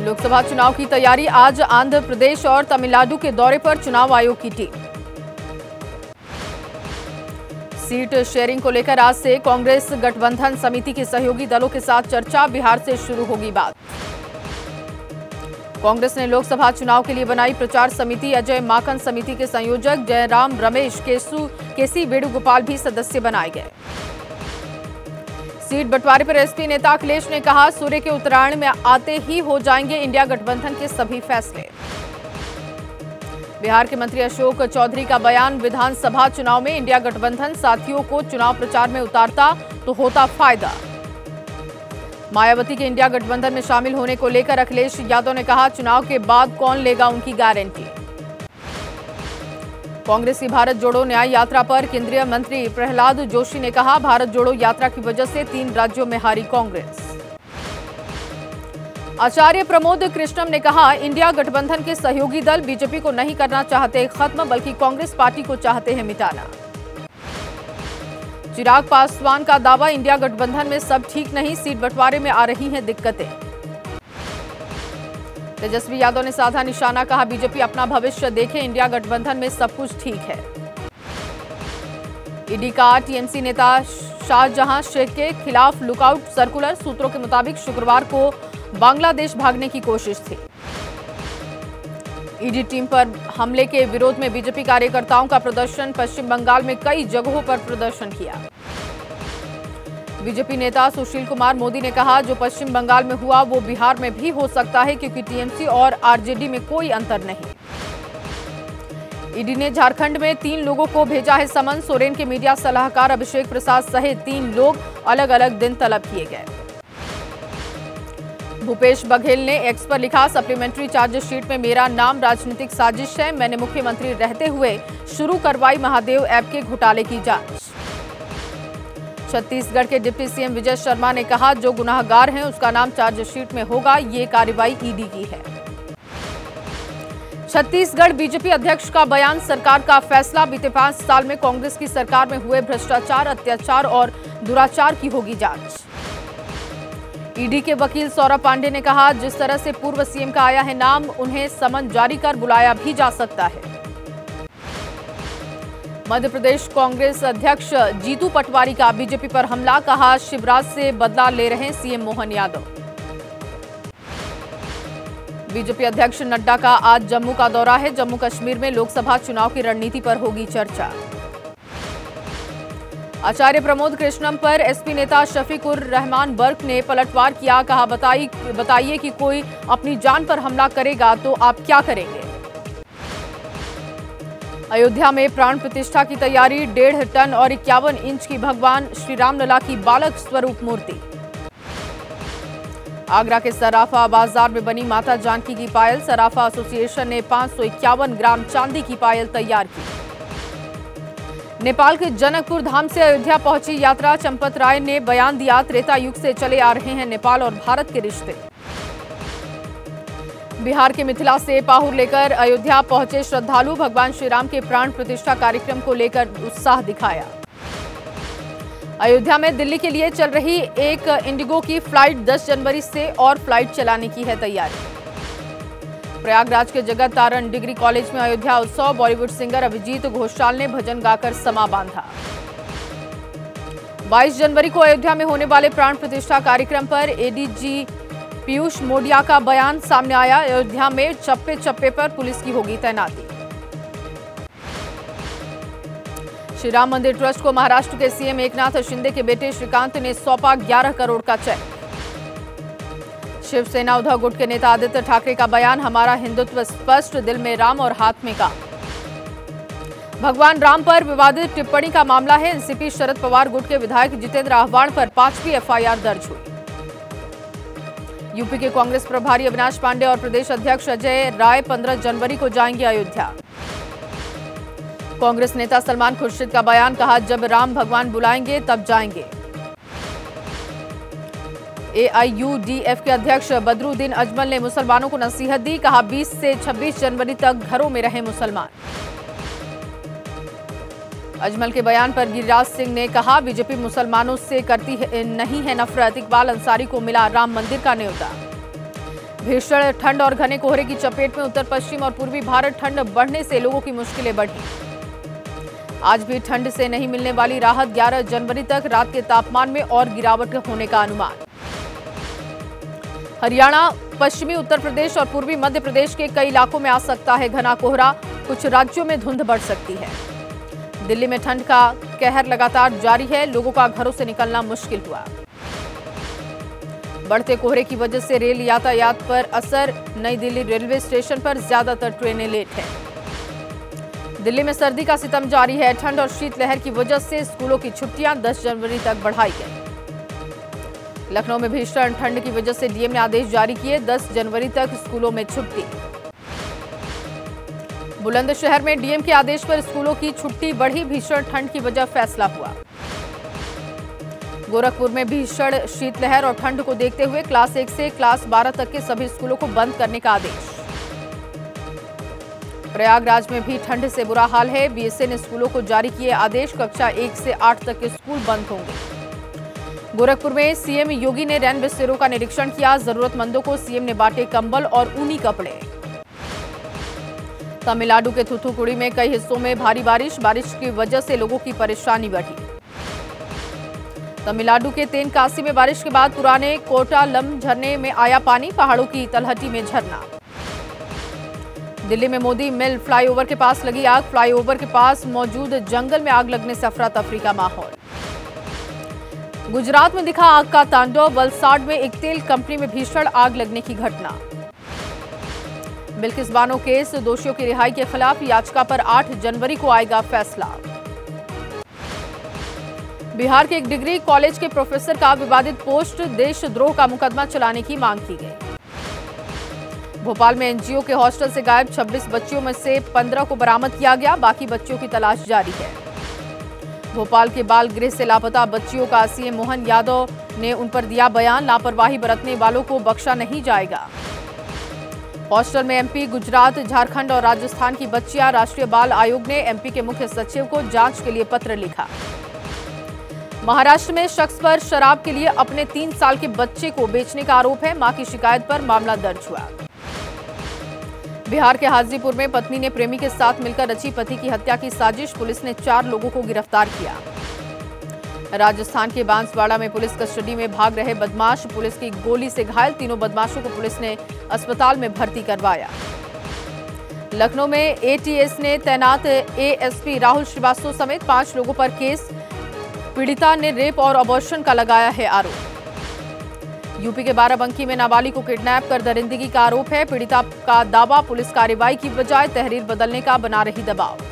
लोकसभा चुनाव की तैयारी, आज आंध्र प्रदेश और तमिलनाडु के दौरे पर चुनाव आयोग की टीम। सीट शेयरिंग को लेकर आज से कांग्रेस गठबंधन समिति के सहयोगी दलों के साथ चर्चा, बिहार से शुरू होगी बात। कांग्रेस ने लोकसभा चुनाव के लिए बनाई प्रचार समिति, अजय माकन समिति के संयोजक जयराम रमेश केसी वेणुगोपाल भी सदस्य बनाए गए। सीट बंटवारे पर एसपी नेता अखिलेश ने कहा, सूर्य के उत्तरायण में आते ही हो जाएंगे इंडिया गठबंधन के सभी फैसले। बिहार के मंत्री अशोक चौधरी का बयान, विधानसभा चुनाव में इंडिया गठबंधन साथियों को चुनाव प्रचार में उतारता तो होता फायदा। मायावती के इंडिया गठबंधन में शामिल होने को लेकर अखिलेश यादव ने कहा, चुनाव के बाद कौन लेगा उनकी गारंटी। कांग्रेस की भारत जोड़ो न्याय यात्रा पर केंद्रीय मंत्री प्रहलाद जोशी ने कहा, भारत जोड़ो यात्रा की वजह से 3 राज्यों में हारी कांग्रेस। आचार्य प्रमोद कृष्णम ने कहा, इंडिया गठबंधन के सहयोगी दल बीजेपी को नहीं करना चाहते खत्म, बल्कि कांग्रेस पार्टी को चाहते हैं मिटाना। चिराग पासवान का दावा, इंडिया गठबंधन में सब ठीक नहीं, सीट बंटवारे में आ रही हैं दिक्कतें। तेजस्वी यादव ने साधा निशाना, कहा बीजेपी अपना भविष्य देखे, इंडिया गठबंधन में सब कुछ ठीक है। ईडी का टीएमसी नेता शाहजहां शेख के खिलाफ लुकआउट सर्कुलर, सूत्रों के मुताबिक शुक्रवार को बांग्लादेश भागने की कोशिश थी। ईडी टीम पर हमले के विरोध में बीजेपी कार्यकर्ताओं का प्रदर्शन, पश्चिम बंगाल में कई जगहों पर प्रदर्शन किया। बीजेपी नेता सुशील कुमार मोदी ने कहा, जो पश्चिम बंगाल में हुआ वो बिहार में भी हो सकता है, क्योंकि टीएमसी और आरजेडी में कोई अंतर नहीं। ईडी ने झारखंड में 3 लोगों को भेजा है समन, सोरेन के मीडिया सलाहकार अभिषेक प्रसाद सहित 3 लोग अलग अलग दिन तलब किए गए। भूपेश बघेल ने एक्स पर लिखा, सप्लीमेंट्री चार्जशीट में मेरा नाम राजनीतिक साजिश है, मैंने मुख्यमंत्री रहते हुए शुरू करवाई महादेव ऐप के घोटाले की जांच। छत्तीसगढ़ के डिप्टी सीएम विजय शर्मा ने कहा, जो गुनाहगार हैं उसका नाम चार्जशीट में होगा, ये कार्रवाई ईडी की है। छत्तीसगढ़ बीजेपी अध्यक्ष का बयान, सरकार का फैसला, बीते 5 साल में कांग्रेस की सरकार में हुए भ्रष्टाचार, अत्याचार और दुराचार की होगी जांच। ईडी के वकील सौरभ पांडे ने कहा, जिस तरह से पूर्व सीएम का आया है नाम, उन्हें समन जारी कर बुलाया भी जा सकता है। मध्य प्रदेश कांग्रेस अध्यक्ष जीतू पटवारी का बीजेपी पर हमला, कहा शिवराज से बदला ले रहे सीएम मोहन यादव। बीजेपी अध्यक्ष नड्डा का आज जम्मू का दौरा है, जम्मू कश्मीर में लोकसभा चुनाव की रणनीति पर होगी चर्चा। आचार्य प्रमोद कृष्णम पर एसपी नेता शफीकुर रहमान बर्क ने पलटवार किया, कहा बताइए कि कोई अपनी जान पर हमला करेगा तो आप क्या करेंगे। अयोध्या में प्राण प्रतिष्ठा की तैयारी, 1.5 टन और 51 इंच की भगवान श्री रामलला की बालक स्वरूप मूर्ति। आगरा के सराफा बाजार में बनी माता जानकी की पायल, सराफा एसोसिएशन ने 551 ग्राम चांदी की पायल तैयार की। नेपाल के जनकपुर धाम से अयोध्या पहुंची यात्रा, चंपत राय ने बयान दिया, त्रेता युग से चले आ रहे हैं नेपाल और भारत के रिश्ते। बिहार के मिथिला से पाहुर लेकर अयोध्या पहुंचे श्रद्धालु, भगवान श्रीराम के प्राण प्रतिष्ठा कार्यक्रम को लेकर उत्साह दिखाया। अयोध्या में दिल्ली के लिए चल रही एक इंडिगो की फ्लाइट 10 जनवरी से और फ्लाइट चलाने की है तैयारी। प्रयागराज के जगत तारण डिग्री कॉलेज में अयोध्या उत्सव, बॉलीवुड सिंगर अभिजीत घोषाल ने भजन गाकर समा बांधा। 22 जनवरी को अयोध्या में होने वाले प्राण प्रतिष्ठा कार्यक्रम पर एडीजी पीयूष मोडिया का बयान सामने आया, अयोध्या में चप्पे चप्पे पर पुलिस की होगी तैनाती। श्री राम मंदिर ट्रस्ट को महाराष्ट्र के सीएम एकनाथ शिंदे के बेटे श्रीकांत ने सौंपा 11 करोड़ का चेक। शिवसेना उद्धव गुट के नेता आदित्य ठाकरे का बयान, हमारा हिंदुत्व स्पष्ट, दिल में राम और हाथ में काम। भगवान राम पर विवादित टिप्पणी का मामला है, एनसीपी शरद पवार गुट के विधायक जितेंद्र आह्वान पर 5वीं एफआईआर दर्ज हुई। यूपी के कांग्रेस प्रभारी अविनाश पांडे और प्रदेश अध्यक्ष अजय राय 15 जनवरी को जाएंगे अयोध्या। कांग्रेस नेता सलमान खुर्शीद का बयान, कहा जब राम भगवान बुलाएंगे तब जाएंगे। एआईयूडीएफ के अध्यक्ष बदरुद्दीन अजमल ने मुसलमानों को नसीहत दी, कहा 20 से 26 जनवरी तक घरों में रहे मुसलमान। अजमल के बयान पर गिरिराज सिंह ने कहा, बीजेपी मुसलमानों से करती नहीं है नफरत, इकबाल अंसारी को मिला राम मंदिर का न्योता। भीषण ठंड और घने कोहरे की चपेट में उत्तर पश्चिम और पूर्वी भारत, ठंड बढ़ने से लोगों की मुश्किलें बढ़ी। आज भी ठंड से नहीं मिलने वाली राहत, 11 जनवरी तक रात के तापमान में और गिरावट होने का अनुमान। हरियाणा, पश्चिमी उत्तर प्रदेश और पूर्वी मध्य प्रदेश के कई इलाकों में आ सकता है घना कोहरा, कुछ राज्यों में धुंध बढ़ सकती है। दिल्ली में ठंड का कहर लगातार जारी है, लोगों का घरों से निकलना मुश्किल हुआ। बढ़ते कोहरे की वजह से रेल यातायात पर असर, नई दिल्ली रेलवे स्टेशन पर ज्यादातर ट्रेनें लेट हैं। दिल्ली में सर्दी का सितम जारी है, ठंड और शीतलहर की वजह से स्कूलों की छुट्टियां 10 जनवरी तक बढ़ाई गई। लखनऊ में भीषण ठंड की वजह से डीएम ने आदेश जारी किए, 10 जनवरी तक स्कूलों में छुट्टी। बुलंदशहर में डीएम के आदेश पर स्कूलों की छुट्टी बढ़ी, भीषण ठंड की वजह फैसला हुआ। गोरखपुर में भीषण शीतलहर और ठंड को देखते हुए क्लास 1 से क्लास 12 तक के सभी स्कूलों को बंद करने का आदेश। प्रयागराज में भी ठंड से बुरा हाल है, बीएसए ने स्कूलों को जारी किए आदेश, कक्षा 1 से 8 तक के स्कूल बंद होंगे। गोरखपुर में सीएम योगी ने रैन बसेरों का निरीक्षण किया, जरूरतमंदों को सीएम ने बांटे कंबल और ऊनी कपड़े। तमिलनाडु के थूथुकुड़ी में कई हिस्सों में भारी बारिश की वजह से लोगों की परेशानी बढ़ी। तमिलनाडु के तेनकासी में बारिश के बाद पुराने कोटालम झरने में आया पानी, पहाड़ों की तलहटी में झरना। दिल्ली में मोदी मिल फ्लाईओवर के पास लगी आग, फ्लाईओवर के पास मौजूद जंगल में आग लगने से अफरा तफरी का माहौल। गुजरात में दिखा आग का तांडव, वलसाड में एक तेल कंपनी में भीषण आग लगने की घटना। बिल्किस बानो केस, दोषियों की रिहाई के खिलाफ याचिका पर 8 जनवरी को आएगा फैसला। बिहार के एक डिग्री कॉलेज के प्रोफेसर का विवादित पोस्ट, देशद्रोह का मुकदमा चलाने की मांग की गई। भोपाल में एनजीओ के हॉस्टल से गायब 26 बच्चियों में से 15 को बरामद किया गया, बाकी बच्चियों की तलाश जारी है। भोपाल के बाल गृह से लापता बच्चियों का सीएम मोहन यादव ने उन पर दिया बयान, लापरवाही बरतने वालों को बख्शा नहीं जाएगा। हॉस्टल में एमपी, गुजरात, झारखंड और राजस्थान की बच्चियां, राष्ट्रीय बाल आयोग ने एमपी के मुख्य सचिव को जांच के लिए पत्र लिखा। महाराष्ट्र में शख्स पर शराब के लिए अपने 3 साल के बच्चे को बेचने का आरोप है, मां की शिकायत पर मामला दर्ज हुआ। बिहार के हाजीपुर में पत्नी ने प्रेमी के साथ मिलकर रची पति की हत्या की साजिश, पुलिस ने 4 लोगों को गिरफ्तार किया। राजस्थान के बांसवाड़ा में पुलिस कस्टडी में भाग रहे बदमाश, पुलिस की गोली से घायल 3 बदमाशों को पुलिस ने अस्पताल में भर्ती करवाया। लखनऊ में एटीएस ने तैनात एएसपी राहुल श्रीवास्तव समेत 5 लोगों पर केस, पीड़िता ने रेप और अबॉर्शन का लगाया है आरोप। यूपी के बाराबंकी में नाबालिग को किडनैप कर दरिंदगी का आरोप है, पीड़िता का दावा पुलिस कार्रवाई की बजाय तहरीर बदलने का बना रही दबाव।